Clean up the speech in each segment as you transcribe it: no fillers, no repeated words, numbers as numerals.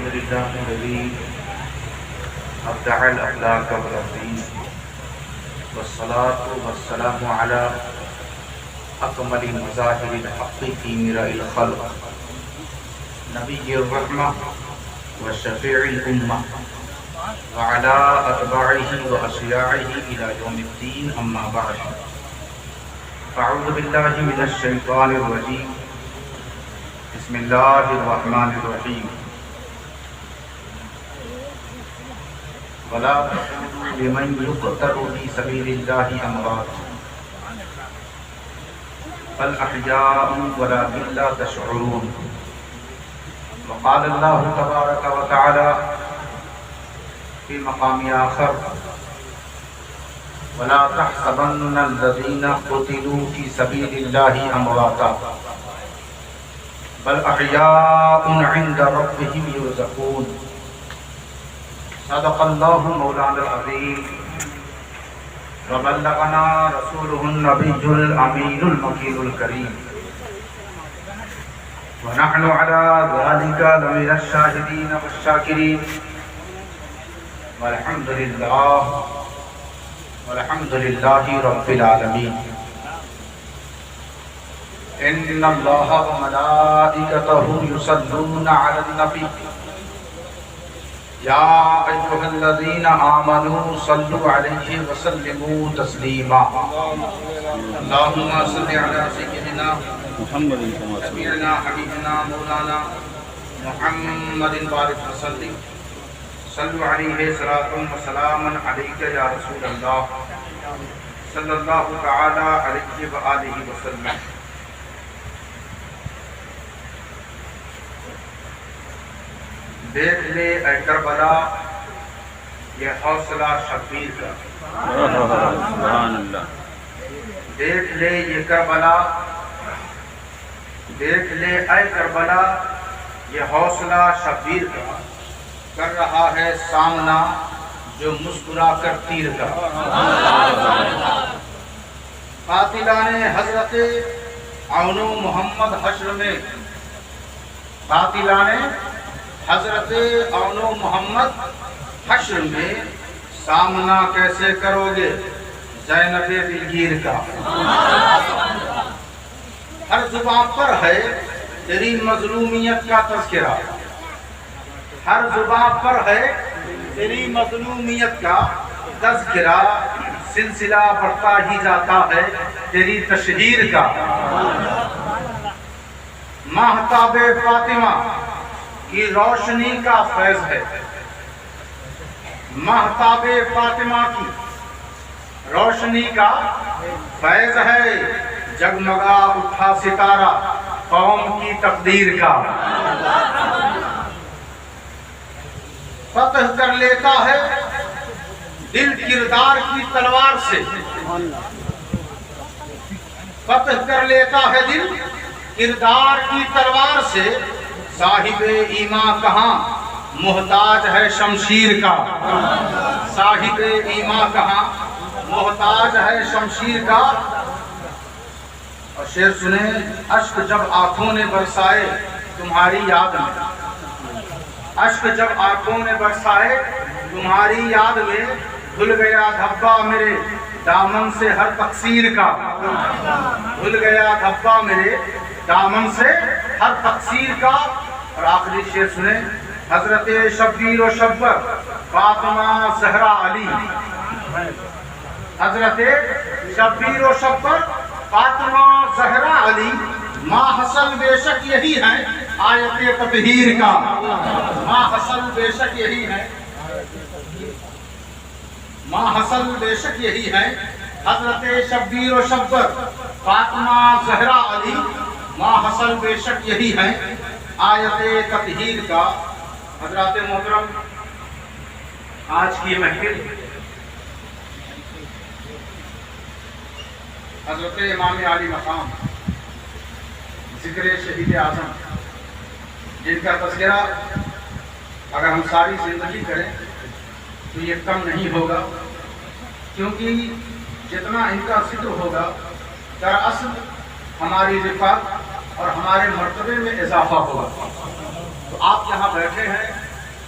الحمد لله الذي أبدع الأخلاق والدين والصلاة والسلام على أكمل مظاهر الحق في مرء الخلق نبي الرحمة وشفيع الأمة وعلى أتباعه وأشياعه إلى يوم الدين أما بعد أعوذ بالله من الشيطان الرجيم بسم الله الرحمن الرحيم ولا تقولوا لمن يقتل في سبيل الله أموات بل أحياء ولكن لا تشعرون وقال الله تبارك وتعالى في مقام آخر ولا تحسبن الذين قتلوا في سبيل الله أمواتا بل أحياء عند ربهم يرزقون صدق الله مولانا العظيم وبلغنا رسوله النبي الأمين المكين الكريم ونحن على ذلك لمن الشاهدين والشاكرين والحمد لله رب العالمين إن الله وملائكته يصلون على النبي يا أيها الذين آمنوا صلوا عليه وسلموا تسليما اللهم صل على سيدنا محمد شفيعنا حبيبنا مولانا محمد بارك وسلم صلوا عليه صلاة وسلاما عليك يا رسول الله صلى الله تعالى عليه وآله وسلم دیکھ لے اے کربلا یہ حوصلہ شبیر کا سبحان اللہ دیکھ لے یہ کربلا دیکھ لے اے کربلا یہ حوصلہ شبیر کا کر رہا ہے سامنا جو مسکرا کر تیر کا قاتلان حضرت عون محمد حشر میں قاتلان حضرت عون محمد حشر میں سامنا کیسے کرو گے زینب دلگیر کا ہر زبان پر ہے تیری مظلومیت کا تذکرہ ہر زبان پر ہے تیری مظلومیت کا تذکرہ سلسلہ بڑھتا ہی جاتا ہے تیری تشہیر کا ماہتاب فاطمہ کی روشنی کا فیض ہے ماہتاب فاطمہ کی روشنی کا فیض ہے جگمگا اٹھا ستارہ قوم کی تقدیر کا فتح کر لیتا ہے دل کردار کی تلوار سے فتح کر لیتا ہے دل کردار کی تلوار سے صاحب ایمان کہاں محتاج ہے شمشیر کا صاحب ایمان کہاں محتاج ہے شمشیر کا اور شعر سنیں اشک جب آنکھوں نے برسائے تمہاری یاد میں اشک جب آنکھوں نے برسائے تمہاری یاد میں دھل گیا دھبا میرے دامن سے ہر تقصیر کا دھل گیا دھبا میرے دامن سے ہر تقصیر کا اور آخری شعر سنیں حضرت شبیر و شبر فاطمہ زہرا علی حضرت شبیر و شبر فاطمہ زہرا علی ماں حسن بے شک یہی ہے آیت تطہیر کا ماں حسن بے شک یہی ہے ماں حسن بے شک یہی ہے حضرت شبیر و شبر فاطمہ زہرا علی ماں حسن بے شک یہی ہے آیت تطہیر کا حضرات محترم آج کی محفل حضرت امام عالی مقام ذکر شہید اعظم جن کا تذکرہ اگر ہم ساری زندگی کریں تو یہ کم نہیں ہوگا کیونکہ جتنا ان کا ذکر ہوگا دراصل ہماری رفعت اور ہمارے مرتبے میں اضافہ ہوگا تو آپ یہاں بیٹھے ہیں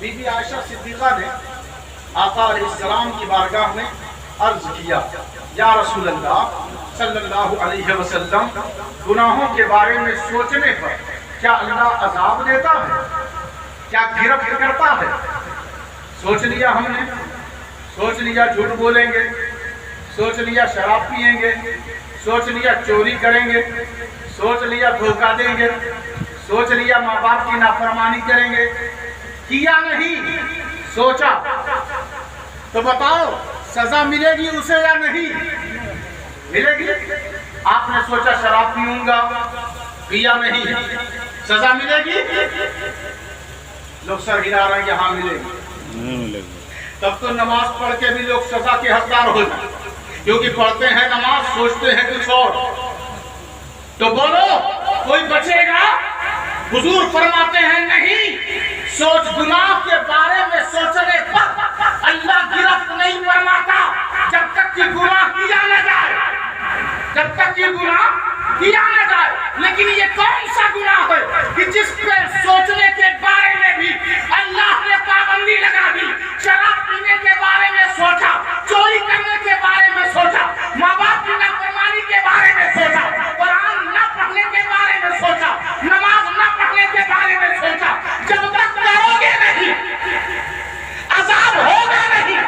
بی بی عائشہ صدیقہ نے آقا علیہ السلام کی بارگاہ میں عرض کیا، یا رسول اللہ صلی اللہ علیہ وسلم، گناہوں کے بارے میں سوچنے پر کیا اللہ عذاب دیتا ہے؟ کیا گرفت کرتا ہے؟ سوچ لیا ہم نے، سوچ لیا جھوٹ بولیں گے، سوچ لیا شراب پیئیں گے، سوچ لیا چوری کریں گے، سوچ لیا دھوکہ دیں گے، سوچ لیا ماں باپ کی نافرمانی کریں گے، کیا نہیں، سوچا تو بتاؤ سزا ملے گی اسے یا نہیں ملے گی؟ آپ نے سوچا شراب پیوں گا، پیا نہیں، سزا ملے گی؟ لوگ سر ہلا رہے ہیں یہاں ملے گی، تب تو نماز پڑھ کے بھی لوگ سزا کے حقدار ہو جائیں، کیونکہ پڑھتے ہیں نماز سوچتے ہیں کچھ اور۔ تو بولو کوئی بچے گا؟ حضور فرماتے ہیں نہیں، سوچ گناہ کے بارے میں سوچنے پر اللہ گرفت نہیں فرماتا جب تک کہ گناہ کیا نہ جائے، جب تک کہ گناہ کیا نہ جائے۔ لیکن یہ کون سا گناہ ہے کہ جس پہ سوچنے کے بارے میں بھی اللہ نے پابندی لگا دی؟ شراب پینے کے بارے میں سوچا، چوری کرنے کے بارے میں سوچا، ماں باپ کی نافرمانی کے بارے میں سوچا، قرآن نہ پڑھنے کے بارے میں سوچا، نماز نہ پڑھنے کے بارے میں سوچا، جب تک کرو گے نہیں، عذاب ہوگا نہیں،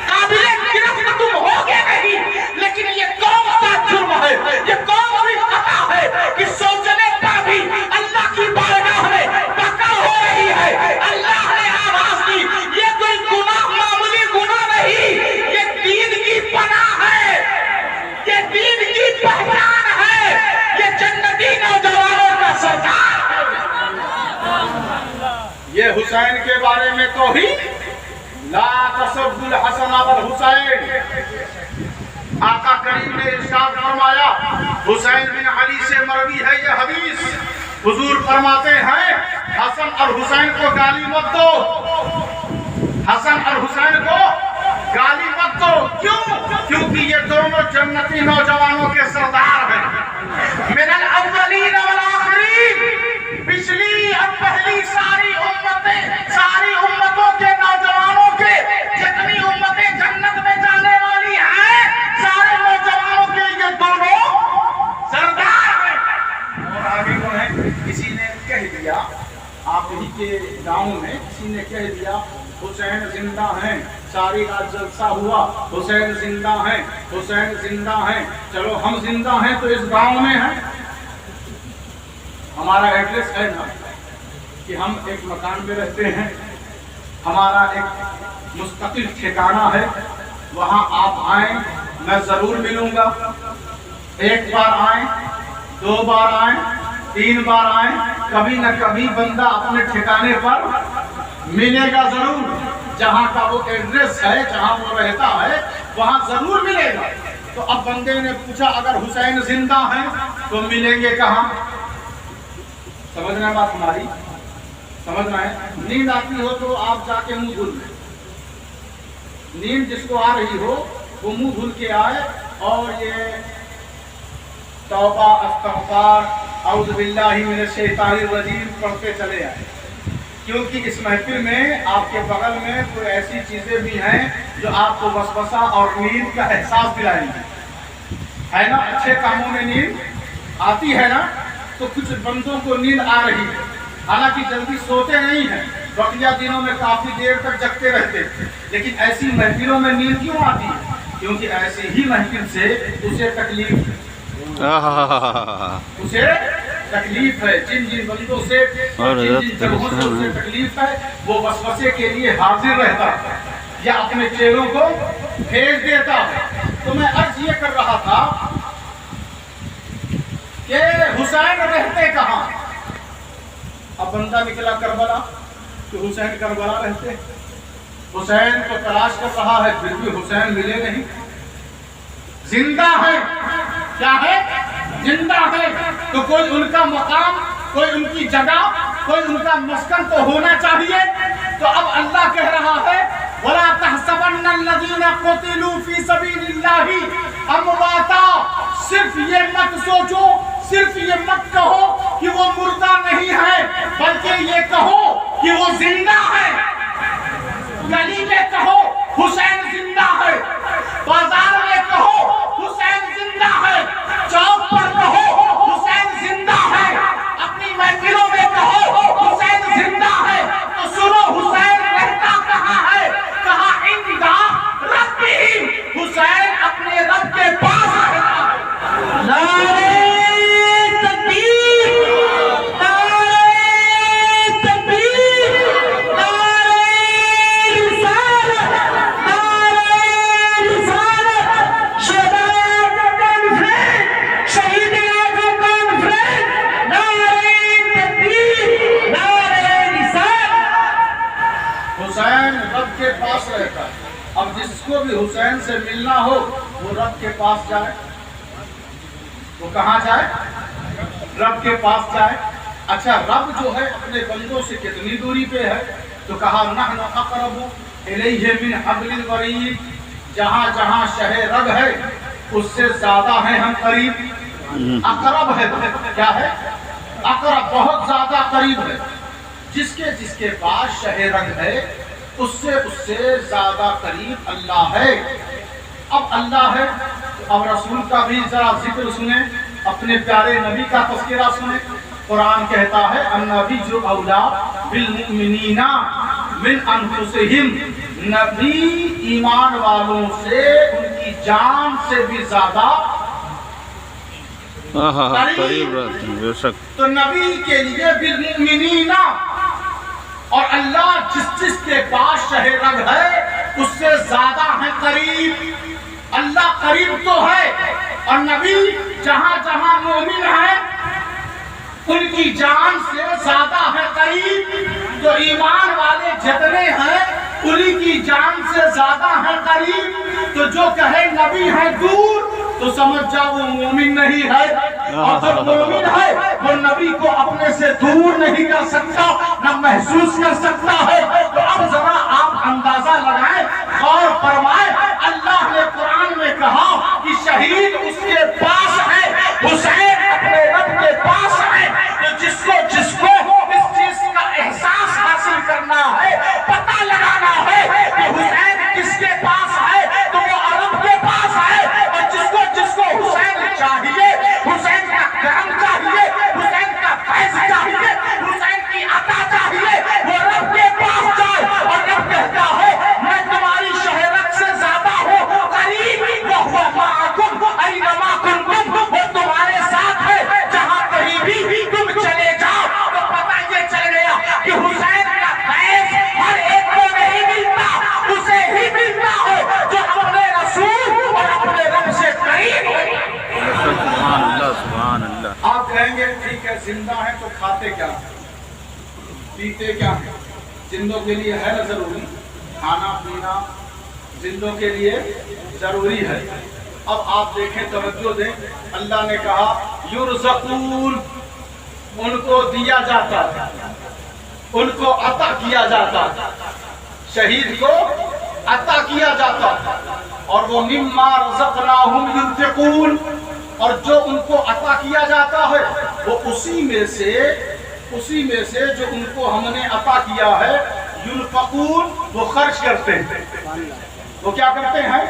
قابل گرفت تم ہوگے نہیں۔ لیکن یہ کون سا جرم ہے، یہ کون سی خطا ہے کہ سوچنے پر بھی اللہ کی بارگاہ میں پکڑ ہو رہی ہے؟ اللہ نے آواز دی، یہ کوئی گناہ معمولی گناہ نہیں، یہ دین کی پناہ ہے، یہ دین کی پہچان ہے، یہ جنتی نوجوانوں کا سردار ہے۔ یہ حسین کے بارے میں تو ہی لا تسب الحسن والحسین، آقا کریم نے ارشاد فرمایا، حسین بن علی سے مروی ہے یہ حدیث، حضور فرماتے ہیں حسن اور حسین کو گالی مت دو، حسن اور حسین کو گالی مت دو۔ کیوں؟ کیونکہ یہ دونوں جنتی نوجوانوں کے سردار ہیں، من الاولین والآخرین، پچھلی اور پہلی ساری امتیں، ساری امتوں کے نوجوانوں کے، جتنی امتیں جنت میں جانے والی ہیں، سارے نوجوانوں کے یہ دونوں سردار ہیں۔ اور آگے کو ہے، کسی نے کہہ دیا آپ ہی کے گاؤں میں، کسی نے کہہ دیا حسین زندہ ہیں، ساری رات جلسہ ہوا، حسین زندہ ہیں، حسین زندہ ہیں۔ چلو ہم زندہ ہیں تو اس گاؤں میں ہیں، ہمارا ایڈریس ہے نا کہ ہم ایک مکان میں رہتے ہیں، ہمارا ایک مستقل ٹھکانہ ہے، وہاں آپ آئیں میں ضرور ملوں گا، ایک بار آئیں، دو بار آئیں، تین بار آئیں، کبھی نہ کبھی بندہ اپنے ٹھکانے پر ملے گا ضرور، جہاں کا وہ ایڈریس ہے، جہاں وہ رہتا ہے وہاں ضرور ملے گا۔ تو اب بندے نے پوچھا اگر حسین زندہ ہیں تو ملیں گے کہاں؟ سمجھنا بات ہماری، سمجھنا ہے۔ نیند آتی ہو تو آپ جا کے منہ دھل لیں، نیند جس کو آ رہی ہو وہ منہ دھل کے آئے اور یہ توبہ استغفار اعوذ باللہ من الشیطان الرجیم پڑھتے چلے آئے، کیونکہ اس محفل میں آپ کے بغل میں کوئی ایسی چیزیں بھی ہیں جو آپ کو وسوسہ اور نیند کا احساس دلائیں گی، ہے نا؟ اچھے کاموں میں نیند آتی ہے نا، تو کچھ بندوں کو نیند آ رہی ہے، حالانکہ جلدی سوتے نہیں ہیں، بقیہ دنوں میں کافی دیر تک جگتے رہتے ہیں، لیکن ایسی محفلوں میں نیند کیوں آتی ہے؟ کیونکہ ایسی ہی محفل سے اسے تکلیف ہے، اسے تکلیف ہے، جن جن بندوں سے، جن جن جگہوں سے اسے تکلیف ہے وہ وسوسے کے لیے حاضر رہتا ہے یا اپنے چہروں کو بھیج دیتا ہے۔ تو میں عرض یہ کر رہا تھا کہ حسین رہتے کہاں؟ اب بندہ نکلا کربلا کہ حسین کربلا رہتے، حسین کو تلاش کر رہا ہے پھر بھی حسین ملے نہیں، زندہ ہے، کیا ہے؟ زندہ ہے، تو کوئی ان کا مقام، کوئی ان کی جگہ، کوئی ان کا مسکن تو ہونا چاہیے۔ تو اب اللہ کہہ رہا ہے وَلَا تَحْسَبَنَّ الَّذِينَ قُتِلُوا فِي سَبِيلِ اللَّهِ أَمْوَاتًا، صرف یہ مت سوچو، صرف یہ مت کہو کہ وہ مردہ نہیں ہے، بلکہ یہ کہو کہ وہ زندہ ہے۔ میں کہو حسین زندہ ہے، بازار میں کہو حسین زندہ ہے، چوک پر کہو حسین زندہ ہے، اپنی محفلوں میں کہو حسین زندہ ہے، تو سنو حسین رہتا کہاں ہے؟ کہا عند ربہم، حسین اپنے رب کے پاس رہتا ہے۔ نعرہ تکبیر، نعرہ تکبیر، نعرہ رسالت، نعرہ رسالت، شہداء کا کانفرنس، شہیدوں کا کانفرنس، نعرہ تکبیر، نعرہ رسالت۔ حسین رب کے پاس رہتا ہے۔ اب جس کو بھی حسین سے ملنا ہو وہ رب کے پاس جائے۔ وہ کہاں جائے؟ رب کے پاس جائے۔ اچھا رب جو ہے اپنے بندوں سے کتنی دوری پہ ہے؟ تو کہا نحن اقرب الیہ من حبل الورید، جہاں جہاں شہ رگ ہے اس سے زیادہ ہیں ہم قریب۔ اقرب ہے، کیا ہے؟ اقرب بہت زیادہ قریب ہے۔ جس کے پاس شہ رگ ہے اس سے زیادہ قریب اللہ ہے۔ اب اللہ ہے اب رسول کا بھی ذرا ذکر سنیں، اپنے پیارے نبی کا تذکرہ سنیں۔ قرآن کہتا ہے النبی جو اولا بالمؤمنین من انفسہم، نبی ایمان والوں سے ان کی جان سے بھی زیادہ قریب رہتے ہیں۔ بے شک تو نبی کے لیے بالمؤمنین، اور اللہ جس کے پاس شہ رگ ہے اس سے زیادہ ہے قریب۔ اللہ قریب تو ہے، اور نبی جہاں جہاں مومن ہے ان کی جان سے زیادہ ہے قریب۔ تو ایمان والے جتنے ہیں انہی کی جان سے زیادہ ہے قریب۔ تو جو کہے نبی ہے دور تو سمجھ جاؤ وہ مومن نہیں ہے، اور جو مومن ہے وہ نبی کو اپنے سے دور نہیں کر سکتا، نہ محسوس کر سکتا ہے۔ تو اب ذرا آپ اندازہ لگائیں، غور فرمائیں، اللہ نے قرآن میں کہا کہ شہید اس کے پاس ہے، حسین اپنے رب کے پاس ہے۔ تو جس کو اس چیز کا احساس حاصل کرنا ہے، پتہ لگانا ہے کہ حسین کس کے پاس ہے، تو وہ رب کے پاس ہے۔ اور جس کو حسین چاہیے، حسین کا کرم چاہیے، حسین کا فیض چاہیے، حسین کی عطا چاہیے، وہ رب کے پاس جائے۔ اور رب کہتا ہے میں تمہاری شہ رگ سے زیادہ ہوں قریب، وَهُوَ مَعَكُمْ أَيْنَمَا كُنتُمْ، وہ تمہارے ساتھ ہے جہاں کہیں بھی تم چلے جاؤ۔ تو پتہ یہ چل گیا کہ حسین کا فیض ہر ایک کو نہیں ملتا، اسے ہی ملتا ہے جو اپنے رسول اور اپنے رب سے قریب ہو۔ سبحان اللہ، سبحان اللہ۔ آپ کہیں گے ٹھیک ہے زندہ ہے تو کھاتے کیا ہیں، پیتے کیا ہیں؟ زندوں کے لیے ہے نا ضروری، کھانا پینا زندوں کے لیے ضروری ہے۔ اب آپ دیکھیں، توجہ دیں، اللہ نے کہا یرزقون، ان کو دیا جاتا ہے، ان کو عطا کیا جاتا ہے، شہید کو عطا کیا جاتا ہے، اور وہ مما رزقناہم ينفقون، اور جو ان کو عطا کیا جاتا ہے وہ اسی میں سے جو ان کو ہم نے عطا کیا ہے ينفقون، وہ خرچ کرتے ہیں۔ وہ کیا کرتے ہیں؟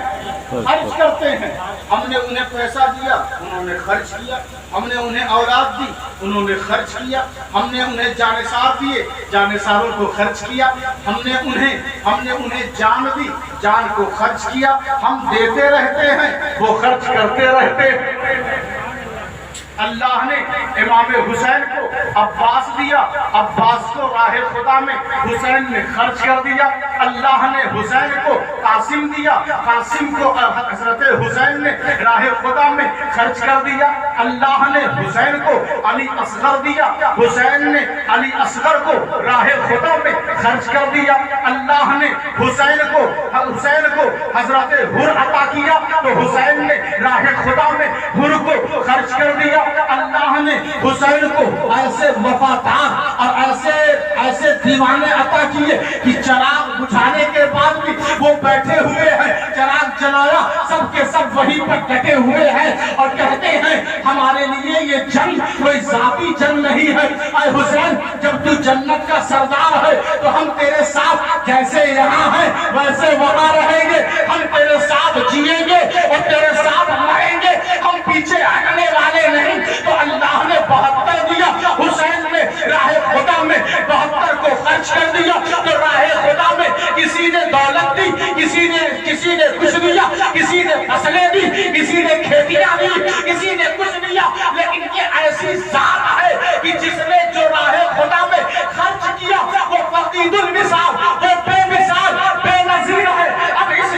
خرچ کرتے ہیں۔ ہم نے انہیں پیسہ دیا، انہوں نے خرچ کیا۔ ہم نے انہیں اولاد دی، انہوں نے خرچ کیا۔ ہم نے انہیں جانثار دیے، جانثاروں کو خرچ کیا۔ ہم نے انہیں جان دی، جان کو خرچ کیا۔ ہم دیتے رہتے ہیں، وہ خرچ کرتے رہتے ہیں۔ اللہ نے امام حسین کو عباس دیا، عباس کو راہ خدا میں حسین نے خرچ کر دیا۔ اللہ نے حسین کو قاسم دیا، قاسم کو حضرت حسین نے راہ خدا میں خرچ کر دیا۔ اللہ نے حسین کو علی اصغر دیا، حسین نے علی اصغر کو راہ خدا میں خرچ کر دیا۔ اللہ نے حسین کو حضرت حر عطا کیا، تو حسین نے راہ خدا میں حر کو خرچ کر دیا۔ اللہ نے حسین کو ایسے وفادار اور ایسے دیوانے عطا کیے کہ چراغ بجھانے کے بعد بھی وہ بیٹھے ہوئے ہیں، چراغ جلایا سب کے سب وہیں پر ڈٹے ہوئے ہیں اور کہتے ہیں ہمارے لیے یہ جنگ کوئی ذاتی جنگ نہیں ہے، اے حسین جب تو جنت کا سردار ہے تو ہم تیرے ساتھ جیسے یہاں ہیں ویسے وہاں رہیں گے، ہم تیرے ساتھ جیئیں گے اور تیرے ساتھ مریں گے، ہم پیچھے ہٹنے والے نہیں۔ تو اللہ نے 72 دیا، حسین نے راہ خدا میں 72 کو خرچ کر دیا۔ تو راہ خدا میں کسی نے دولت دی، کسی نے کچھ دیا، کسی نے فصلیں دی، کسی نے کھیتیاں دی، کسی نے کچھ دیا، لیکن یہ ایسی ذات ہے کہ جس نے جو راہ خدا میں خرچ کیا وہ فقید المثال، وہ بے مثال بے نظیر ہے۔ اب اس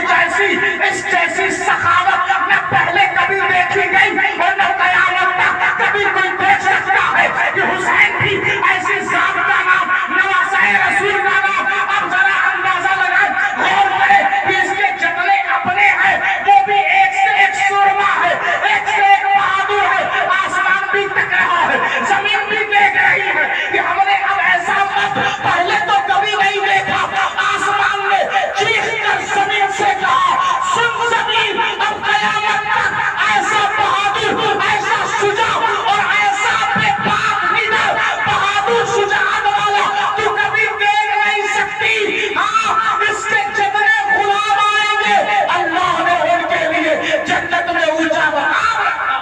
جیسی سخاوت نہ پہلے کبھی دیکھی گئی اور نہ قیامت تک کبھی کوئی دیکھ سکتا ہے کہ حسین بھی ایسی ذات کا نام، نواسۂ رسول کا نام۔ اب ذرا اندازہ لگائیں، غور کریں کہ اس کے جتنے اپنے ہیں وہ بھی ایک سے ایک سرما ہے، ایک سے ایک بہادر ہے۔ آسمان بھی تک رہا ہے، زمین بھی دیکھ رہی ہے کہ ہم نے اب ایسا وقت پہلے تو کبھی نہیں دیکھا۔ آسمان نے چیخ کر زمین سے کہا، سن زمین، اب قیامت تک ایسا بہادر، ایسا شجاع اور ایسا بے باک نڈر، بہادر شجاعت والا تو کبھی دیکھ نہیں سکتی۔ ہاں، اس کے جتنے غلام آئیں گے اللہ نے ان کے لیے جنت میں اونچا مقام رکھا۔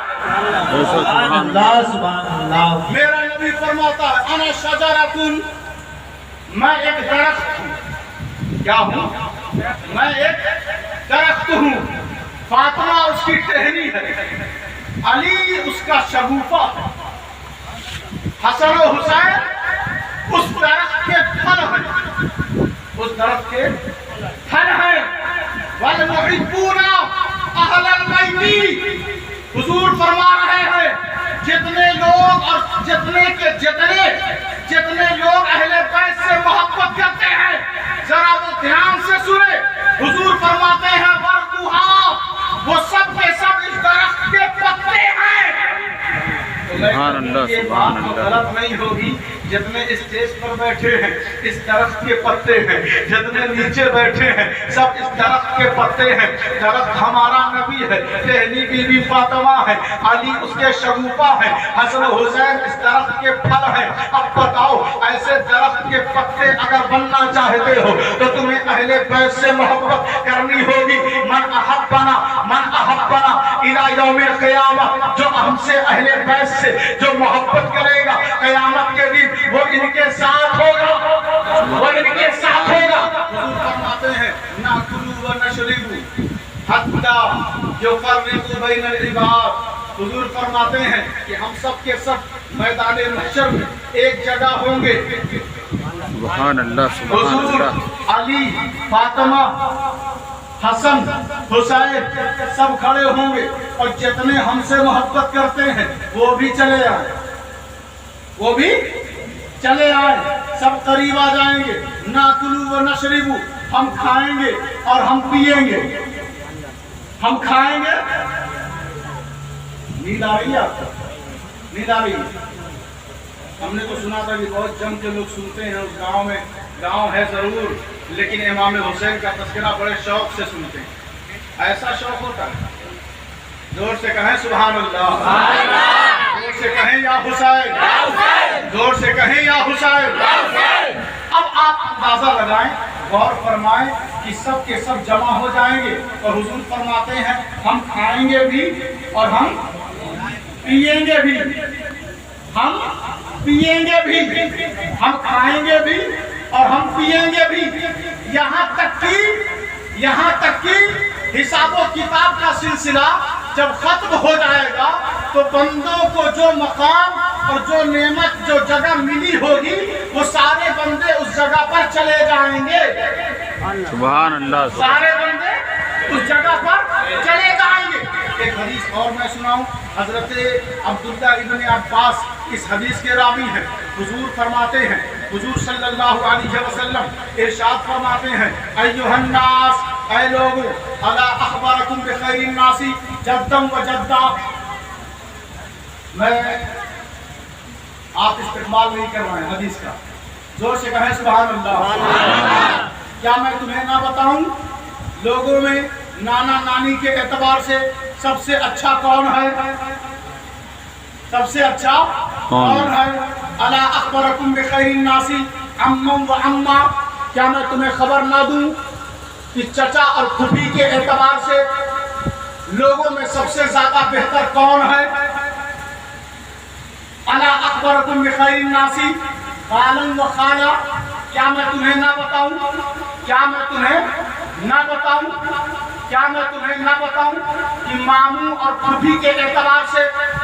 سبحان اللہ سبحان اللہ۔ میرا نبی فرماتا ہے انا شجرۃ، میں ایک درخت ہوں۔ کیا ہوں؟ میں ایک درخت ہوں۔ فاطمہ اس کی ٹہنی ہے، علی اس کا شگوفہ ہے، حسن و حسین اس درخت کے پھل ہیں، اس درخت کے پھل ہیں۔ والمحبون اہل البیت، حضور فرما رہے ہیں جتنے لوگ اور جتنے لوگ اہل بیت سے محبت کرتے ہیں، ذرا وہ دھیان سے سنے۔ حضور فرماتے ہیں ورقها، وہ سب کے سب اس درخت کے پتے ہیں۔ سبحان اللہ یہ سبحان بات اللہ۔ غلط نہیں ہوگی، جتنے اسٹیج پر بیٹھے ہیں اس درخت کے پتے ہیں، جتنے نیچے بیٹھے ہیں سب اس درخت کے پتے ہیں۔ درخت ہمارا نبی ہے، ٹہنی بی بی فاطمہ ہے، علی اس کے شگوفہ ہے، حسن و حسین اس درخت کے پھل ہیں۔ اب بتاؤ، ایسے درخت کے پتے اگر بننا چاہتے ہو تو تمہیں اہل بیت سے محبت کرنی ہوگی۔ من احبنا الی یوم القیامہ، جو ہم سے اہل بیت سے جو محبت کرے گا قیامت کے دن وہ ان کے ساتھ ہوگا، وہ ان کے ساتھ ہوگا۔ حضور فرماتے ہیں ناکلوا ونشربوا حتی یفرقوا بین العباد۔ حضور فرماتے ہیں کہ ہم سب کے سب میدان محشر میں ایک جگہ ہوں گے۔ سبحان اللہ سبحان حضور، اللہ۔ علی، فاطمہ، حسن، حسین سب کھڑے ہوں گے اور جتنے ہم سے محبت کرتے ہیں وہ بھی چلے آئے، وہ بھی چلے آئے، سب قریب آ جائیں گے۔ ناکلوا ونشربوا، ہم کھائیں گے اور ہم پیئیں گے، ہم کھائیں گے۔ نیند آ رہی ہے آپ کو؟ نیند آ رہی ہے؟ ہم نے تو سنا تھا کہ بہت جم کے لوگ سنتے ہیں، اس گاؤں میں گاؤں ہے ضرور لیکن امام حسین کا تذکرہ بڑے شوق سے سنتے ہیں۔ ایسا شوق ہوتا ہے، زور سے کہیں سبحان اللہ، زور سے کہیں یا حسین، زور سے کہیں یا حسین۔ اب آپ اندازہ لگائیں، غور فرمائیں کہ سب کے سب جمع ہو جائیں گے اور حضور فرماتے ہیں ہم کھائیں گے بھی اور ہم پیئیں گے بھی، ہم پیئیں گے بھی، ہم کھائیں گے بھی اور ہم پیئیں گے بھی، یہاں تک کہ حساب و کتاب کا سلسلہ جب ختم ہو جائے گا تو بندوں کو جو مقام اور جو نعمت جو جگہ ملی ہوگی وہ سارے بندے اس جگہ پر چلے جائیں گے۔ سبحان اللہ۔ سارے بندے اس جگہ پر چلے جائیں گے۔ ایک حدیث اور میں سناؤں، حضرت عبداللہ ابن عباس اس حدیث کے راوی ہیں۔ حضور فرماتے ہیں، حضور صلی اللہ علیہ وسلم ارشاد فرماتے ہیں ایھا الناس، اے لوگو، الا اخبرکم بخیر الناس جدا و جدا۔ میں آپ استقبال نہیں کر رہے ہیں حدیث کا، زور سے کہیں سبحان اللہ۔ کیا میں تمہیں نہ بتاؤں لوگوں میں نانا نانی کے اعتبار سے سب سے اچھا کون ہے؟ سب سے اچھا کون ہے؟ الا اخبرکم بخیر الناس عما و عما، کیا میں تمہیں خبر نہ دوں کہ چچا اور پھوپھی کے اعتبار سے لوگوں میں سب سے زیادہ بہتر کون ہے؟ الا اخبرکم بخیر الناس خالا و خالہ، کیا میں تمہیں نہ بتاؤں؟ کیا میں تمہیں نہ بتاؤں؟ کیا میں تمہیں نہ بتاؤں کہ ماموں اور پھوپھی کے اعتبار سے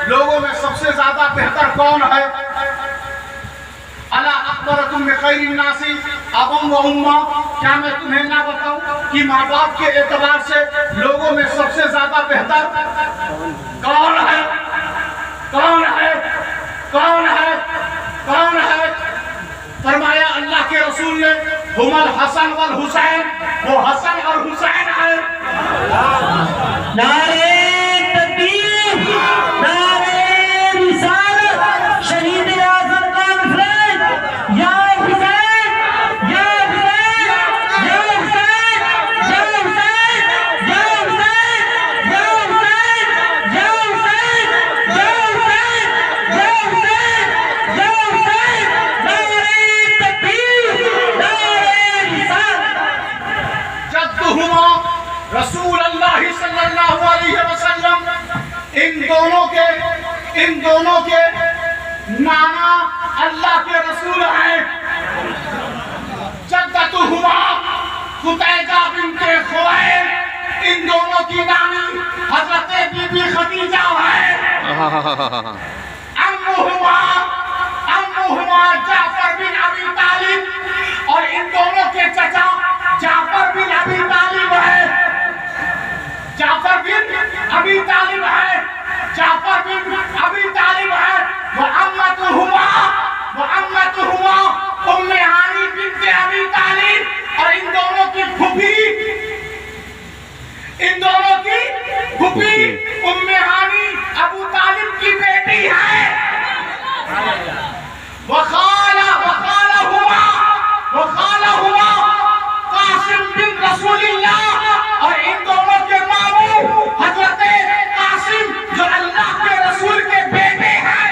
لوگوں میں سب سے زیادہ بہتر کون ہے؟ الا اخبرکم بخیر الناس ابا و امہ، کیا میں تمہیں نہ بتاؤں کہ ماں باپ کے اعتبار سے لوگوں میں سب سے زیادہ بہتر کون ہے؟ کون ہے؟ کون ہے؟ کون ہے؟ فرمایا اللہ کے رسول نے ہم الحسن والحسین، وہ حسن اور حسین ہے۔ نعرہ تکبیر، نعرہ رسالت، شہید اعظم کا نفرت، یا حسین یا حسین یا حسین یا حسین یا حسین یا حسین یا حسین یا حسین یا حسین یا حسین، نعرہ تکبیر، نعرہ رسالت۔ جدہما رسول اللہ صلی اللہ علیہ وسلم، ان دونوں کے نانا اللہ کے رسول ہیں۔ جدتہما خدیجہ بنت خویلد، ان دونوں کی نانی حضرت بی بی خدیجہ ہے۔ عمہما جعفر بن ابی طالب، اور ان دونوں کے چچا جعفر بن ابی طالب ہے۔ جعفر بن ابی طالب ہے، جعفر بن ابی طالب ہے۔ وعمتہما ام ہانی بنت ابی طالب، اور ان دونوں کی پھوپھی ام ہانی ابو طالب کی بیٹی ہے۔ وخالہما قاسم بن رسول اللہ، اور ان دونوں کے ماموں حضرت قاسم جو اللہ کے رسول کے بیٹے ہیں۔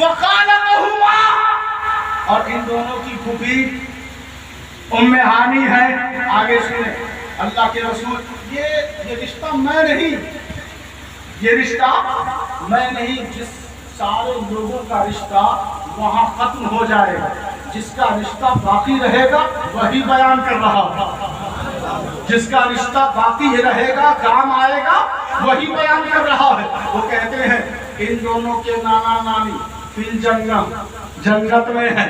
وخالتہما، اور ان دونوں کی پھوپھی ام ہانی ہے۔ آگے سنیں، اللہ کے رسول، یہ رشتہ میں نہیں، یہ رشتہ میں نہیں، جس سارے لوگوں کا رشتہ وہاں ختم ہو جائے گا، جس کا رشتہ باقی رہے گا وہی بیان کر رہا ہے، جس کا رشتہ باقی رہے گا کام آئے گا وہی بیان کر رہا ہے۔ وہ کہتے ہیں ان دونوں کے نانا نانی فی الجنہ، جنت میں ہے،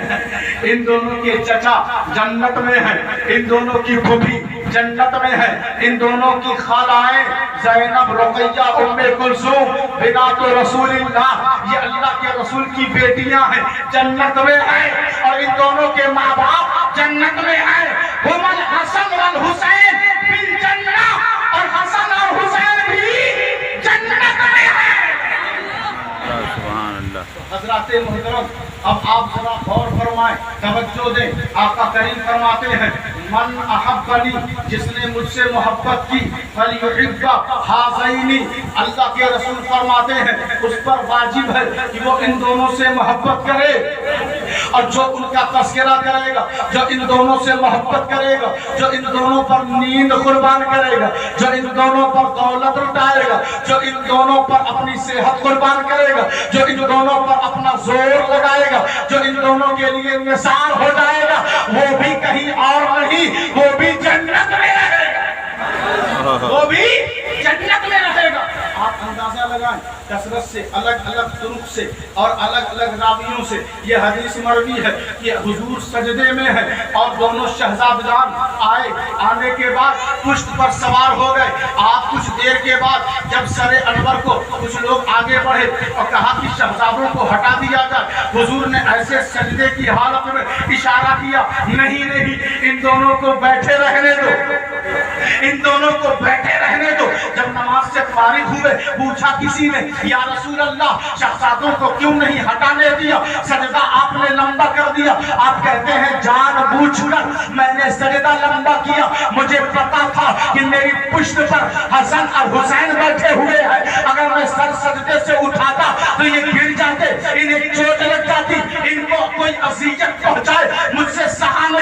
ان دونوں کے چچا جنت میں ہے، ان دونوں کی پھوپھی جنت میں ہے، ان دونوں کی خالائیں زینب، رقیہ، ام کلثوم بنات رسول اللہ، یہ اللہ کے رسول کی بیٹیاں ہیں، جنت میں ہیں، اور ان دونوں کے ماں باپ جنت میں ہیں۔ ہم الحسن والحسین فی الجنہ، اور حسن اور حسین بھی جنت میں ہیں۔ سبحان اللہ۔ حضرات محترم، اب آپ ذرا غور فرمائیں، توجہ دیں۔ آقا کریم فرماتے ہیں من احبنی، جس نے مجھ سے محبت کی، فلیحب ہذین، اللہ کے رسول فرماتے ہیں اس پر واجب ہے کہ وہ ان دونوں سے محبت کرے، اور جو ان کا تذکرہ کرے گا، جو ان دونوں سے محبت کرے گا، جو ان دونوں پر نیند قربان کرے گا، جو ان دونوں پر دولت لٹائے گا، جو ان دونوں پر اپنی صحت قربان کرے گا، جو ان دونوں پر اپنا زور لگائے گا، جو ان دونوں کے لیے نثار ہو جائے گا، وہ بھی کہیں اور نہیں، وہ بھی جنت میں رہے گا، وہ بھی جنت میں رہے گا۔ آپ اندازہ لگائیں، کثرت سے، الگ الگ طرق سے اور الگ الگ راویوں سے یہ حدیث مروی ہے کہ حضور سجدے میں ہے، اور دونوں شہزادگان آنے کے بعد پشت پر سوار ہو گئے۔ آپ کچھ دیر کے بعد جب سر انور کو کچھ لوگ آگے بڑھے اور کہا کہ شہزادوں کو ہٹا دیا جائے، حضور نے ایسے سجدے کی حالت میں اشارہ کیا، نہیں، ان دونوں کو بیٹھے رہنے دو، ان دونوں کو بیٹھے رہنے دو۔ جب نماز سے فارغ ہوئے پوچھا کسی نے یا رسول اللہ شہزادوں کو کیوں نہیں ہٹانے دیا، سجدہ آپ نے لمبا کر دیا۔ آپ کہتے ہیں جان بوجھ کر میں نے سجدہ لمبا کیا، مجھے پتا تھا کہ میری پشت پر حسن اور حسین بیٹھے ہوئے ہیں، اگر میں سر سجدے سے اٹھاتا تو یہ گر جاتے، انہیں چوٹ لگ جاتی، ان کو کوئی اذیت پہنچائے مجھ سے سہا نہیں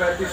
35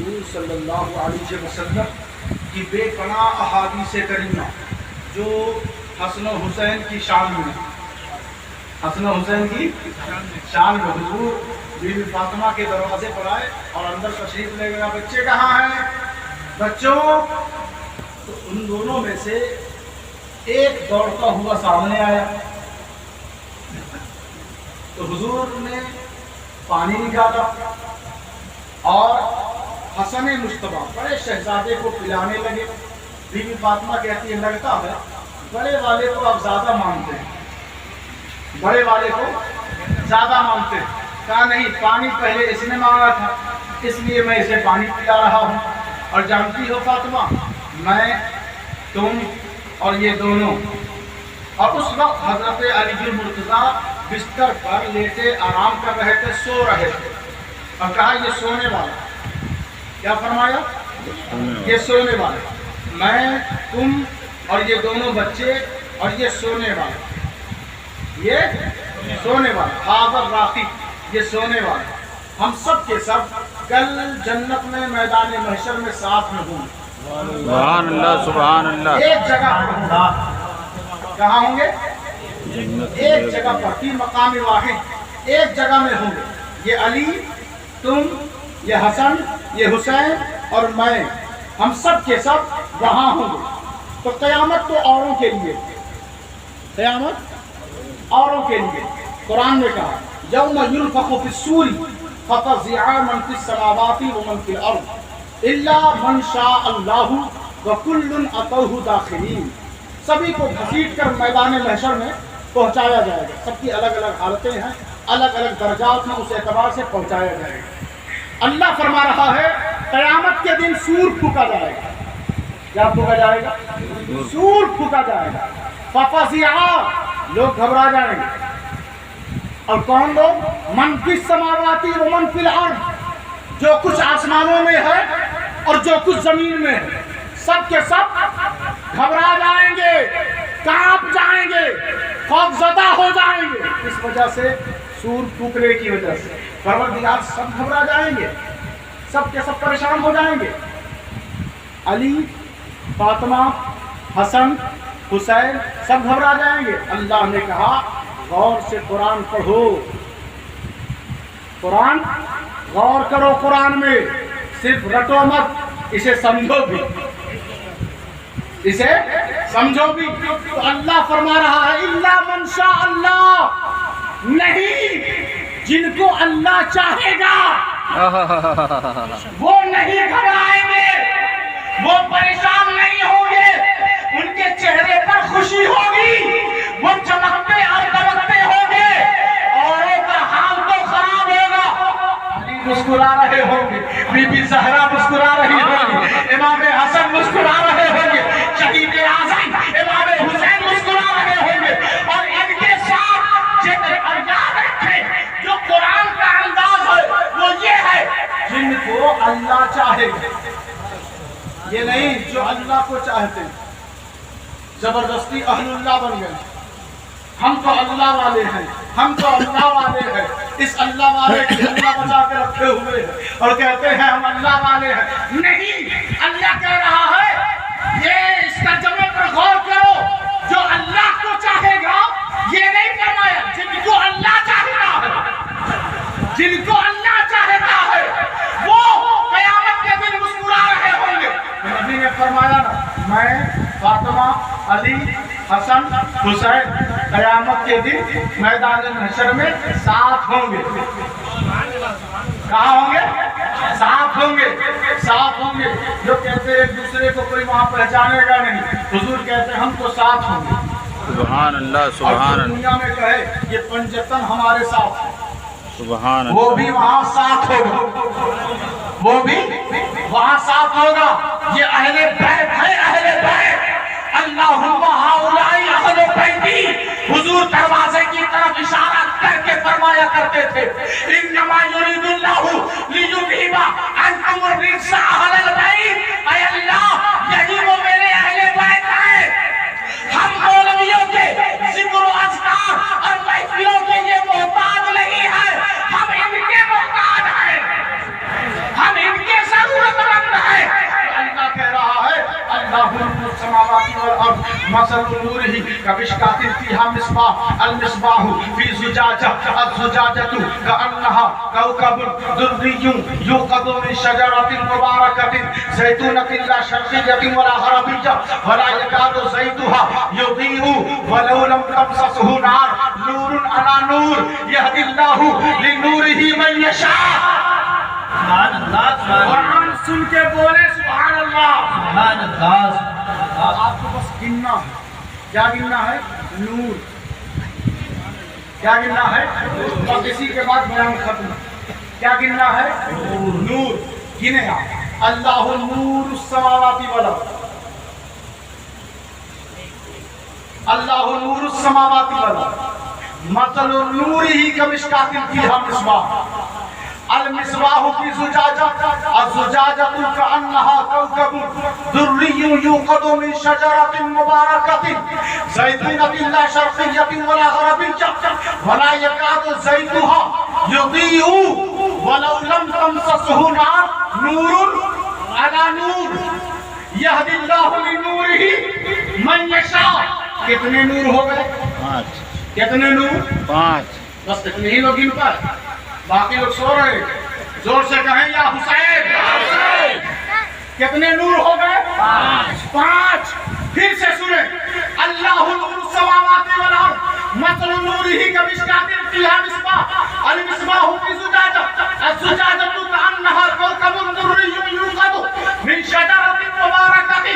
حضور صلی اللہ علیہ وسلم کی بے پناہ احادیث کریمہ جو حسن و حسین کی شان میں، حسن و حسین کی شان میں حضور بی بی فاطمہ کے دروازے پر آئے اور اندر تشریف لے گیا، بچے کہاں ہیں بچوں؟ تو ان دونوں میں سے ایک دوڑتا ہوا سامنے آیا تو حضور نے پانی نکالا اور حسن مصطفیٰ بڑے شہزادے کو پلانے لگے۔ بی بی فاطمہ کہتی ہے لگتا ہے بڑے والے کو آپ زیادہ مانتے ہیں، بڑے والے کو زیادہ مانتے ہیں۔ کہا نہیں، پانی پہلے اس نے مانگا تھا اس لیے میں اسے پانی پلا رہا ہوں، اور جانتی ہو فاطمہ میں تم اور یہ دونوں، اور اس وقت حضرت علی مرتضیٰ بستر پر لیٹے آرام کر رہے تھے، سو رہے تھے، اور کہا یہ سونے والا، کیا فرمایا؟ یہ سونے والا، میں تم اور یہ دونوں بچے اور یہ سونے والا، یہ سونے والا، حاضر راقی، یہ سونے والا، ہم سب کے سب کل جنت میں میدان محشر میں ساتھ میں ہوں گے، سبحان اللہ سبحان اللہ، ایک جگہ پر کہاں ہوں گے؟ ایک جگہ پر، فی مقام واحد، ایک جگہ میں ہوں گے، یہ علی، تم، یہ حسن، یہ حسین اور میں، ہم سب کے سب وہاں ہوں گے۔ تو قیامت تو اوروں کے لیے، قیامت اوروں کے لیے، قرآن نے کہا یوم ينفخ في الصور ففزع من في السماوات ومن في الارض الا من شاء الله وكل اتوه داخلين، سبھی کو گھسیٹ کر میدان محشر میں پہنچایا جائے گا، سب کی الگ الگ حالتیں ہیں، الگ الگ درجات میں، اس اعتبار سے پہنچایا جائے گا۔ اللہ فرما رہا ہے قیامت کے دن سور پھونکا جائے گا، کیا پھونکا جائے گا؟ سور پھونکا جائے گا، ففزع، لوگ گھبرا جائیں گے، اور کون لوگ؟ من فی السماوات و من فی الارض، جو کچھ آسمانوں میں ہے اور جو کچھ زمین میں ہے، سب کے سب گھبرا جائیں گے، کانپ جائیں گے، خوف زدہ ہو جائیں گے، اس وجہ سے سور پھونکنے کی وجہ سے پروردگار سب گھبرا جائیں گے، سب کے سب پریشان ہو جائیں گے۔ علی، فاطمہ، حسن، حسین سب گھبرا جائیں گے۔ اللہ نے کہا غور سے قرآن پڑھو، قرآن غور کرو، قرآن میں صرف رٹو مت، اسے سمجھو بھی، اسے سمجھو بھی۔ تو اللہ فرما رہا ہے الا من شاء اللہ، نہیں، جن کو اللہ چاہے گا وہ نہیں گھبرائیں گے، وہ پریشان نہیں ہوں گے، ان کے چہرے پر خوشی ہوگی، وہ چمکتے اور دمکتے ہوں گے، اوروں کا حال تو خراب ہوگا۔ علی مسکرا رہے ہوں گے، بی بی زہرا مسکرا رہی ہوگی، امام حسن مسکرا رہے ہوں گے، شہید اعظم امام حسین مسکرا رہے ہوں گے، اور ان کے ساتھ یاد رکھیں جو قرآن کا انداز ہے وہ یہ ہے جن کو اللہ چاہے گا، یہ نہیں جو اللہ کو چاہتے ہیں، زبردستی اہل اللہ بن گئے، ہم تو اللہ والے ہیں، ہم تو اللہ والے ہیں، اس اللہ والے کی اللہ بچا کے رکھے ہوئے ہیں اور کہتے ہیں ہم اللہ والے ہیں۔ نہیں، اللہ کہہ رہا ہے یہ اس ترجمے پر غور کرو، جو اللہ کو چاہے گا، یہ نہیں فرمایا جن کو اللہ چاہتا ہے، جن کو اللہ چاہتا ہے وہ قیامت کے دن مسکرا رہے ہوں گے۔ نبی نے فرمایا نا میں، فاطمہ، علی، حسن، حسین قیامت کے دن میدان محشر میں ساتھ ہوں گے۔ کہاں ہوں گے؟ ساتھ ہوں گے، ساتھ ہوں گے۔ جو کہتے ہیں ایک دوسرے کو کوئی وہاں پہچانے گا نہیں، حضور کہتے ہیں ہم تو ساتھ ہوں گے۔ سبحان اللہ سبحان اور اللہ دنیا میں کہے یہ پنجتن ہمارے ساتھ ہے، سبحان وہ اللہ، بھی وہاں ساتھ ہوگا، وہ بھی وہاں ساتھ ہوگا۔ یہ اہل بیت ہے، اہل بیت، اللہم ہؤلاء اہل بیتی، حضور دروازے کی طرف اشارہ کر کے فرمایا کرتے تھے انما یرید اللہ لیذہب عنکم الرجس اہل البیت، اے اللہ یہی وہ میرے اہل بیت ہیں۔ ہم مولویوں کے ذکر و اذکار اور محفلوں کے یہ محتاج نہیں ہیں، ہم ان کے محتاج ہیں، ہم ان کے ضرورت مثل نوره كمشكاة فيها مصباح المصباح في زجاجة الزجاجة كأنها كوكب دري يوقد من شجرة مباركة زيتونة لا شرقية ولا غربية ولا يكاد زيتها يضيء ولو لم تمسسه نار نور على نور يهدي الله لنوره من يشاء. سبحان اللہ سبحان قرآن سن کے بولے سبحان اللہ. اللہ. آپ کو بس گننا ہے. کیا گننا ہے؟ نور. کیا گننا ہے؟ بس اسی کے بعد بیان ختم. کیا گننا ہے؟ نور. گنے آپ. اللہ نور السماوات والارض. اللہ نور السماوات والارض. مثل نوره كمشكاة فيها مصباح المصباح في زجاجة الزجاجة كأنها كوكب دري يوقد من شجرة مباركة زيتونة لا شرقية ولا غربية ولا يكاد زيتها يضيء ولو لم تمسسه نار نور على نور يهدي الله لنوره من يشاء. کتنے نور ہو گئے؟ 5 کتنے نور؟ 5 بس اتنے ہی لوگ ان پر. باقی لوگ سو رہے ہیں. زور سے کہیں یا حسین. کتنے نور ہو گئے؟ 5. پھر سے سنیں. اللہ نور السماوات والارض مثل نوره كمشكاة فيها مصباح المصباح في زجاجة الزجاجة كأنها كوكب دري يوقد من شجرة مباركة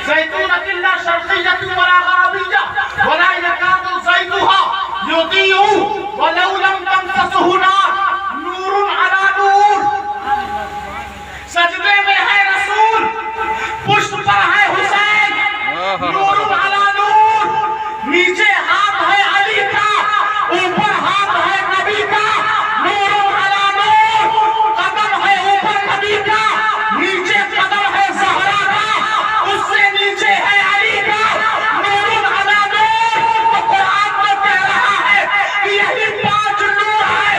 زيتونة لا شرقية ولا غربية ولا يكاد زيتها يضيء ولو لم تمسسه نار نور على نور. سجدے میں ہے رسول, پشت پر ہے حسین. نور علی نور. نیچے ہاتھ ہے علی کا, اوپر ہاتھ ہے نبی کا. نور علی نور. قدم ہے اوپر نبی کا, نیچے قدم ہے زہرا کا, اس سے نیچے ہے علی کا. نور علی نور. تو قرآن تو کہہ رہا ہے کہ یہی 5 نور ہے,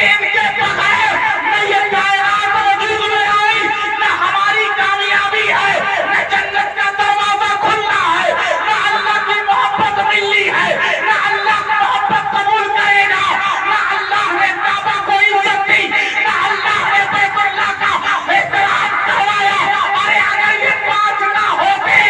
ان کے بغیر نہ یہ کائنات وجود میں آئی, نہ ہماری کامیابی ہے, نہ جنت کا دروازہ کھلنا ہے, نہ اللہ کی محبت ملنی ہے, نہ اللہ کی محبت قبول کرے گا, نہ اللہ نے کعبہ کو عزت دی, نہ اللہ نے بیت اللہ کا احترام کروایا. ارے اگر یہ 5 نہ ہوتے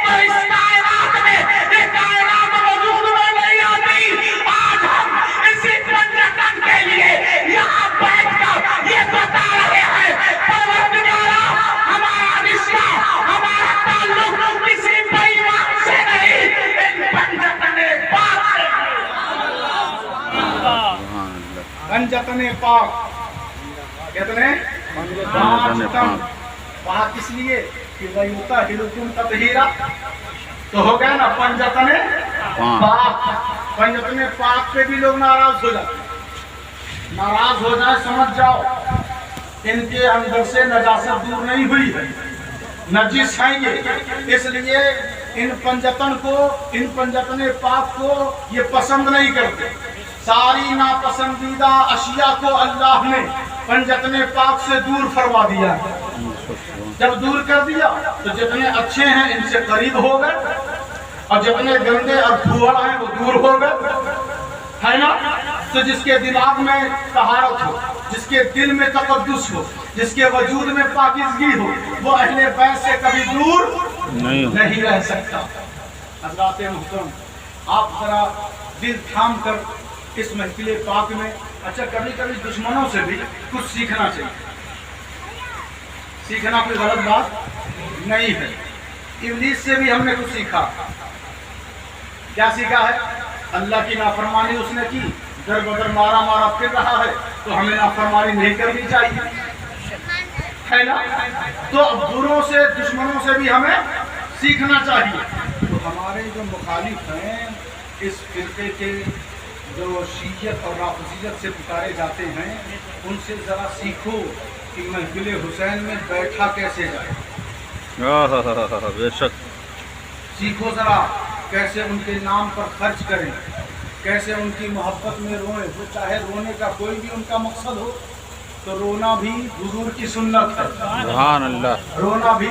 تو اس کائنات میں یہ کائنات وجود میں نہیں آتی. آج ہم اسی پنجتن کے لیے یہاں بیٹھ کر یہ بتا رہے ہیں پروردگارا, ہمارا رشتہ, ہمارا تعلق کسی بے ایمان سے نہیں, ان پنجتن پاک سے. پنجتن پاک. کتنے؟ 5 تن. پاک اس لیے کہ وَيُطَهِّرُكُمْ تَطْهِيرًا. تو ہو گیا نا پنجتن پاک. پنجتن پاک پہ بھی لوگ ناراض ہو جاتے. ناراض ہو جائے سمجھ جاؤ ان کے اندر سے نجاست دور نہیں ہوئی ہے, نجس ہیں یہ. اس لیے ان پنجتن پاک کو یہ پسند نہیں کرتے. ساری ناپسندیدہ اشیاء کو اللہ نے پنجتن پاک سے دور فرما دیا ہے. جب دور کر دیا تو جتنے اچھے ہیں ان سے قریب ہو گئے, اور جتنے گندے اور دھوڑ ہیں وہ دور ہو گئے, ہے نا. تو جس کے دماغ میں طہارت ہو, جس کے دل میں تقدس ہو, جس کے وجود میں پاکیزگی ہو, وہ اہل بیت سے کبھی دور نہیں رہ سکتا. حضرات محترم, آپ ذرا دل تھام کر اس محفل پاک میں, اچھا کبھی کبھی دشمنوں سے بھی کچھ سیکھنا چاہیے. سیکھنا کوئی غلط بات نہیں ہے. ابلیس سے بھی ہم نے کچھ سیکھا. کیا سیکھا ہے؟ اللہ کی نافرمانی اس نے کی, در بدر مارا پھر رہا ہے, تو ہمیں نافرمانی نہیں کرنی چاہیے, ہے نا. تو بروں سے, دشمنوں سے بھی ہمیں سیکھنا چاہیے. تو ہمارے جو مخالف ہیں اس فرقے کے, جو شیعت اور رافضیت سے پکارے جاتے ہیں, ان سے ذرا سیکھو کہ محفل حسین میں بیٹھا کیسے جائے. بے شک. سیکھو ذرا کیسے ان کے نام پر خرچ کریں, کیسے ان کی محبت میں روئیں. وہ چاہے رونے کا کوئی بھی ان کا مقصد ہو, تو رونا بھی حضور کی سنت ہے. سبحان اللہ. رونا بھی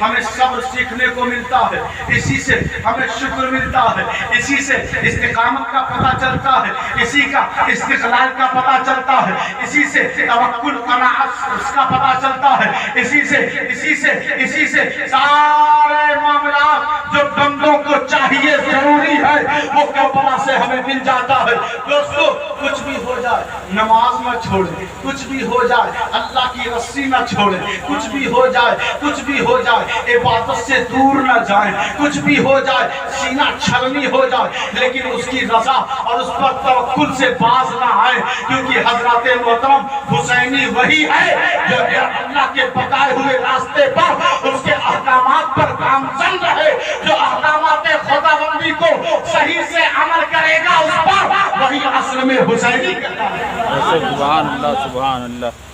ہمیں صبر سیکھنے کو ملتا ہے، اسی سے ہمیں شکر ملتا ہے، اسی سے استقامت کا پتہ چلتا ہے، اسی کا استقلال کا پتہ چلتا ہے، اسی سے توکل قناعت اس کا پتہ چلتا ہے، اسی سے سارے معاملات جو بندوں کو چاہیے ضروری ہے وہ کربلا سے ہمیں مل جاتا ہے۔ دوستو کچھ بھی ہو جائے نماز نہ چھوڑیں، کچھ بھی ہو جائے اللہ کی رسی نہ چھوڑیں، کچھ بھی ہو جائے عبادت سے دور نہ جائیں، کچھ بھی ہو جائے سینہ چھلنی ہو جائے لیکن اس کی رضا اور اس پر توکل سے باز نہ آئے، کیونکہ حضرات محترم حسینی وہی ہے جو اللہ کے بتائے ہوئے راستے پر اس کے احکامات پر گامزن رہے، جو احکامات خداوندی کو صحیح سے عمل کرے گا اس پر وہی اصل میں حسینی کہتا ہے۔ سبحان اللہ سبحان اللہ۔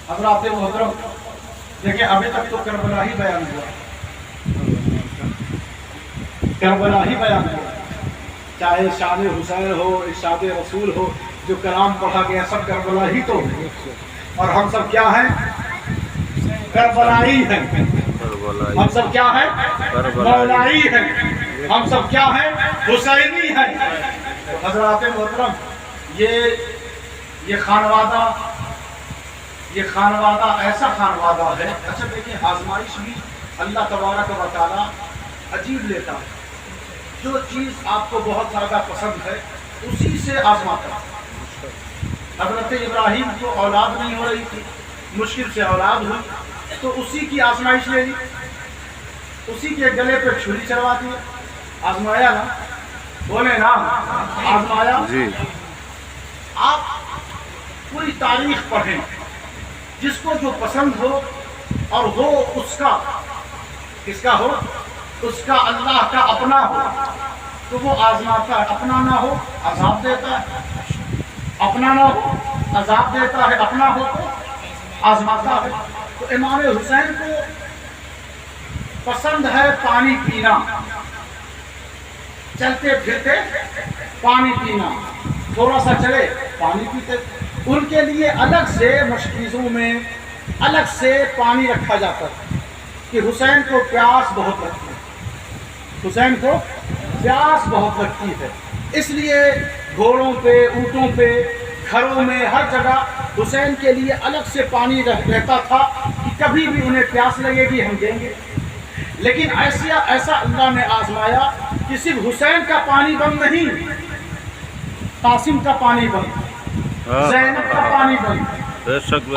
حضرات محترم دیکھیں ابھی تک تو کربلا ہی بیان ہوا، کربلا ہی بیان ہوا، چاہے شان حسین ہو ارشاد رسول ہو، جو کلام پڑھا گیا سب کربلا ہی تو ہے، اور ہم سب کیا ہیں؟ کربلائی ہیں۔ ہم سب کیا ہیں؟ مولائی ہیں۔ ہم سب کیا ہیں؟ حسینی ہیں۔ حضرات محترم یہ خانوادہ ایسا خانوادہ ہے۔ اچھا دیکھیں آزمائش بھی اللہ تبارک و تعالیٰ عجیب لیتا ہے، جو چیز آپ کو بہت زیادہ پسند ہے اسی سے آزماتا ہے۔ حضرت ابراہیم کو اولاد نہیں ہو رہی تھی، مشکل سے اولاد ہوئی تو اسی کی آزمائش لے لی، اسی کے گلے پہ چھری چلوا دی، آزمایا نا، بولے نا آزمایا جی۔ آپ پوری تاریخ پڑھیں، جس کو جو پسند ہو اور وہ اس کا کس کا ہو، اس کا اللہ کا اپنا ہو تو وہ آزماتا ہے، اپنا نہ ہو عذاب دیتا ہے، اپنا نہ ہو عذاب دیتا ہے، اپنا ہو تو آزماتا ہے۔ تو امام حسین کو پسند ہے پانی پینا، چلتے پھرتے پانی پینا، تھوڑا سا چلے پانی پیتے۔ ان کے لیے الگ سے مشکیزوں میں الگ سے پانی رکھا جاتا ہے کہ حسین کو پیاس بہت لگتی ہے، حسین کو پیاس بہت لگتی ہے، اس لیے گھوڑوں پہ اونٹوں پہ گھروں میں ہر جگہ حسین کے لیے الگ سے پانی رہتا تھا کہ کبھی بھی انہیں پیاس لگے گی ہم دیں گے۔ لیکن ایسا اللہ نے آزمایا کہ صرف حسین کا پانی بند نہیں، قاسم کا پانی بند، زینب کا پانی بند،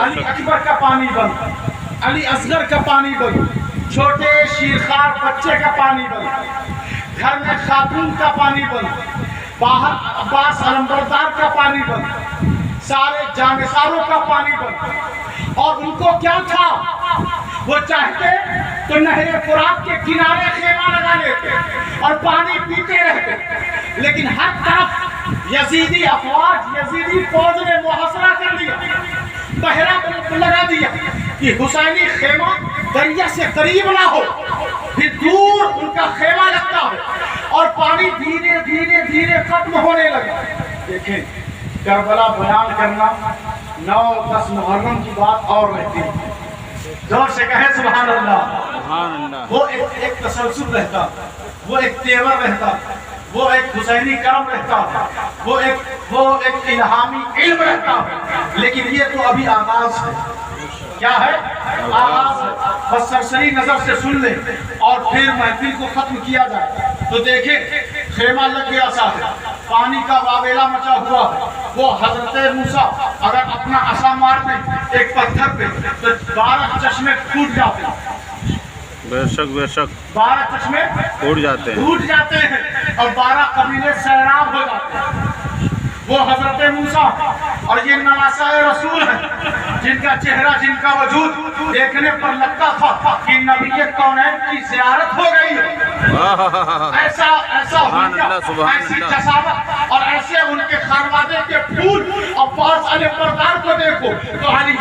علی اکبر کا پانی بند، علی اصغر کا پانی بند، چھوٹے شیرخوار بچے کا پانی بند، گھر میں خاتون کا پانی بند، باہر عباس علمبردار کا پانی بند، سارے جانثاروں کا پانی بند۔ اور ان کو کیا تھا، وہ چاہتے تو نہر فرات کے کنارے خیمہ لگا لیتے اور پانی پیتے رہتے، لیکن ہر طرف یزیدی افواج، یزیدی فوج نے محاصرہ کر لیا، پہرا لگا دیا کہ حسینی خیمہ دریا سے قریب نہ ہو، پھر دور ان کا خیمہ لگتا ہے اور پانی دھیرے دھیرے دھیرے ختم ہونے لگا۔ دیکھیں کربلا بیان کرنا 9-10 محرم کی بات اور رہتی ہے، زور سے کہیں سبحان اللہ۔ وہ ایک تسلسل رہتا، وہ ایک تیور رہتا، وہ ایک حسینی کرم رہتا، وہ ایک الہامی علم رہتا، لیکن یہ تو ابھی آغاز ہے۔ کیا ہے؟ آغاز ہے۔ بس سرسری نظر سے سن لیں اور پھر محفل کو ختم کیا جائے تو دیکھیں خیمہ لگ گیا صاحب، پانی کا واویلا مچا ہوا ہے۔ وہ حضرت موسیٰ اگر اپنا عصا مار دیں ایک پتھر پہ تو 12 چشمے پھوٹ جاتے ہیں، بے شک 12 چشمے ٹوٹ جاتے ہیں اور 12 قبیلے سیراب ہو جاتے ہیں۔ وہ حضرت موسیٰ اور یہ نواسہ رسول ہیں جن کا چہرہ، جن کا وجود دیکھنے پر لگتا تھا کہ نبی کونین کی زیارت ہو گئی ہے۔ ایسا ایسی جسامت اور ایسے ان کے خانوادے کے پھول، عباس علمبردار کو دیکھو تو علی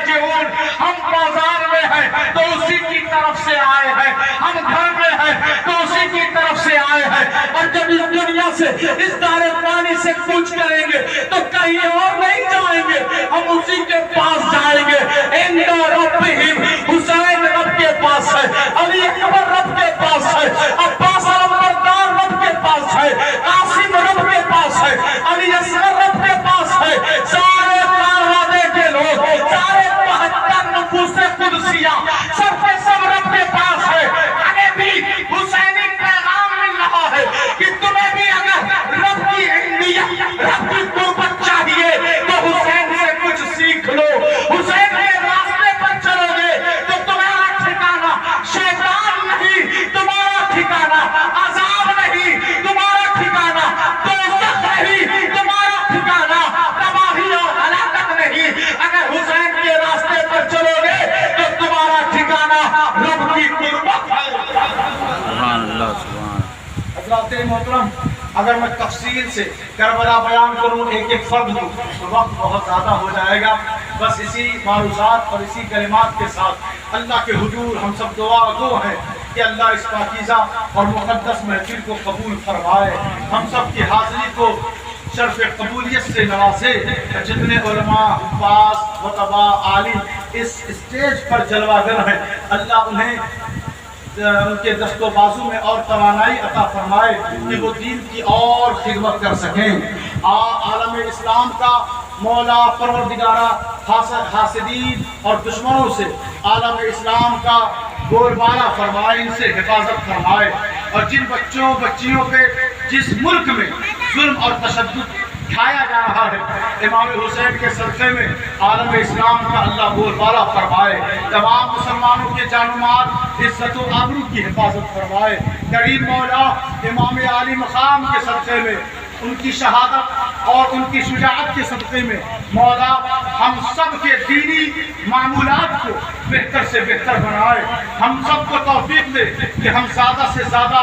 راجعون. ہم بازار میں ہیں تو اسی کی طرف سے آئے ہیں, ہم گھر میں ہیں تو اسی کی طرف سے آئے ہیں, اور جب اس دنیا سے اس دار فانی سے کوچ کریں گے تو کہیں اور نہیں جائیں گے, ہم اسی کے پاس جائیں گے. عند ربہم, حسین رب کے پاس ہے, علی اکبر رب کے پاس ہے, عباس علمبردار رب کے پاس ہے, قاسم رب کے پاس ہے, علی اصغر رب کے پاس ہے. سارے کاروانے کے لوگ, سارے 72 نفوس قدسیہ سب کے سب رب کے پاس ہے. ہمیں بھی حسینی پیغام مل رہا ہے کہ تمہیں بھی اگر رب کی اہمیت, رب کی قربت چاہیے تو حسین سے کچھ سیکھ لو. حسین کے راستے پر چلو گے تو تمہارا ٹھکانہ شیطان نہیں, تمہارا ٹھکانہ عذاب نہیں, تمہارا ٹھکانہ دوزخ نہیں, تمہارا ٹھکانہ تباہی اور ہلاکت نہیں. اگر حسین کے راستے پر چلو گے تو تمہارا ٹھکانہ رب کی قربت ہے. سبحان اللہ سبحان. حضرات محترم, اگر میں تفصیل سے کربلا بیان کروں ایک ایک فرد کو تو وقت بہت زیادہ ہو جائے گا. بس اسی معروضات اور اسی کلمات کے ساتھ اللہ کے حضور ہم سب دعا گو ہیں کہ اللہ اس پاکیزہ اور مقدس محفل کو قبول فرمائے, ہم سب کی حاضری کو شرف قبولیت سے نوازے. جتنے علماء, حفاظ, خطباء, عالم اس اسٹیج پر جلوہ گر ہیں, اللہ انہیں ان کے دست و بازو میں اور توانائی عطا فرمائے کہ وہ دین کی اور خدمت کر سکیں. عالم اسلام کا مولا پروردگارہ حاسدین اور دشمنوں سے عالم اسلام کا بول بالا فرمائے, ان سے حفاظت فرمائے. اور جن بچوں بچیوں پہ جس ملک میں ظلم اور تشدد کھایا جا رہا ہے, امام حسین کے صدقے میں عالم اسلام کا اللہ بول بالا فرمائے. تمام مسلمانوں کے جان و مال, عزت و آبرو کی حفاظت فرمائے. کریم مولا امام عالی مقام کے صدقے میں, ان کی شہادت اور ان کی شجاعت کے صدقے میں مولا ہم سب کے دینی معمولات کو بہتر سے بہتر بنائے. ہم سب کو توفیق دے کہ ہم زیادہ سے زیادہ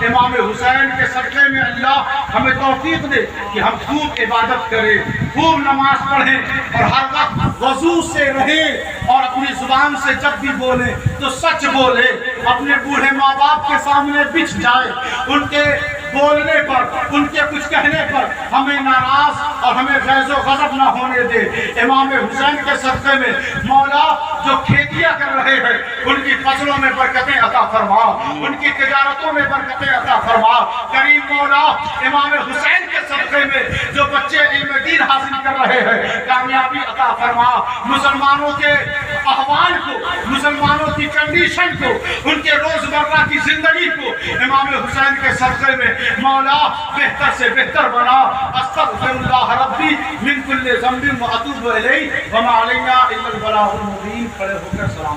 امام حسین کے صدقے میں اللہ ہمیں توفیق دے کہ ہم خوب عبادت کریں, خوب نماز پڑھیں, اور ہر وقت وضو سے رہیں, اور اپنی زبان سے جب بھی بولیں تو سچ بولیں. اپنے بوڑھے ماں باپ کے سامنے بچھ جائے, ان کے بولنے پر, ان کے کچھ کہنے پر ہمیں ناراض اور ہمیں غیظ و غضب نہ ہونے دے. امام حسین کے صدقے میں مولا جو کھیتیاں کر رہے ہیں ان کی فصلوں میں برکتیں عطا فرما, ان کی تجارتوں میں برکتیں عطا فرما. کریم مولا امام حسین کے صدقے میں جو بچے علم دین حاصل کر رہے ہیں کامیابی عطا فرما. مسلمانوں کے احوال کو, مسلمانوں کی کنڈیشن کو, ان کے روزمرہ کی زندگی کو امام حسین کے صدقے میں مولا بہتر سے بہتر بنا. استغفر اللہ ربی من کل ذنب واتوب الیہ وما علینا الا البلاغ المبین. کھڑے ہو کر سلام.